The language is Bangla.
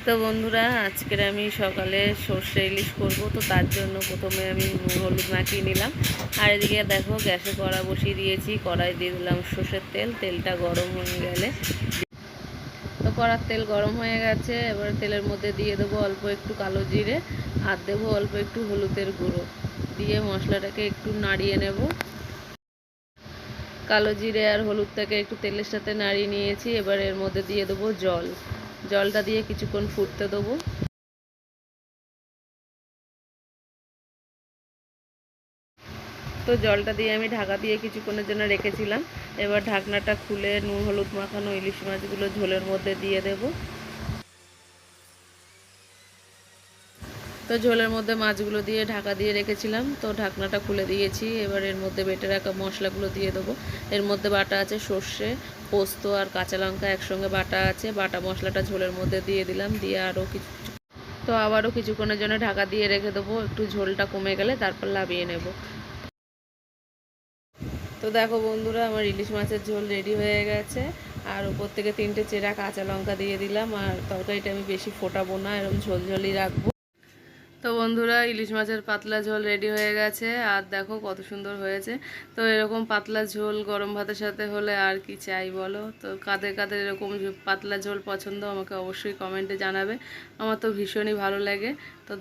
তো বন্ধুরা, আজকের আমি সকালে সর্ষে ইলিশ করব। তো তার জন্য প্রথমে আমি নুন হলুদ মাখিয়ে নিলাম। আর এদিকে দেখো, গ্যাসে কড়া বসিয়ে দিয়েছি। কড়াই দিয়ে দিলাম সর্ষের তেল। তেলটা গরম হয়ে গেলে, তো কড়ার তেল গরম হয়ে গেছে। এবার তেলের মধ্যে দিয়ে দেবো অল্প একটু কালো জিরে, আর দেবো অল্প একটু হলুদের গুঁড়ো। দিয়ে মশলাটাকে একটু নাড়িয়ে নেব। কালো জিরে আর হলুদটাকে একটু তেলের সাথে নাড়িয়ে নিয়েছি। এবার এর মধ্যে দিয়ে দেবো জল। জলটা দিয়ে কিছুক্ষণ ফুটতে দেবো। তো জলটা দিয়ে আমি ঢাকা দিয়ে কিছুক্ষণের জন্য রেখেছিলাম। এবার ঢাকনাটা খুলে নুন হলুদ মাখানো ইলিশ মাছগুলো ঝোলের মধ্যে দিয়ে দেব। তো ঝোলের মধ্যে মাছগুলো দিয়ে ঢাকা দিয়ে রেখেছিলাম। তো ঢাকনাটা খুলে দিয়েছি। এবার এর মধ্যে বেটে রাখা মশলাগুলো দিয়ে দেবো। এর মধ্যে বাটা আছে সর্ষে, পোস্ত আর কাঁচা লঙ্কা একসঙ্গে বাটা আছে। বাটা মশলাটা ঝোলের মধ্যে দিয়ে দিলাম। দিয়ে আবারও কিছুক্ষণের জন্য ঢাকা দিয়ে রেখে দেবো। একটু ঝোলটা কমে গেলে তারপর নামিয়ে নেব। তো দেখো বন্ধুরা, আমার ইলিশ মাছের ঝোল রেডি হয়ে গেছে। আর উপর থেকে 3টে চেরা কাঁচা লঙ্কা দিয়ে দিলাম। আর তরকারিটা আমি বেশি ফোটাবো না, এরকম ঝোল ঝোলই রাখবো। তো বন্ধুরা, ইলিশ মাছের পাতলা ঝোল রেডি হয়ে গেছে। আর দেখো কত সুন্দর হয়েছে। তো এরকম পাতলা ঝোল গরম ভাতের সাথে হলে আর কি চাই বলো। তো কাদের কাদের এরকম পাতলা ঝোল পছন্দ আমাকে অবশ্যই কমেন্টে জানাবে। আমার তো ভীষণই ভালো লাগে। তো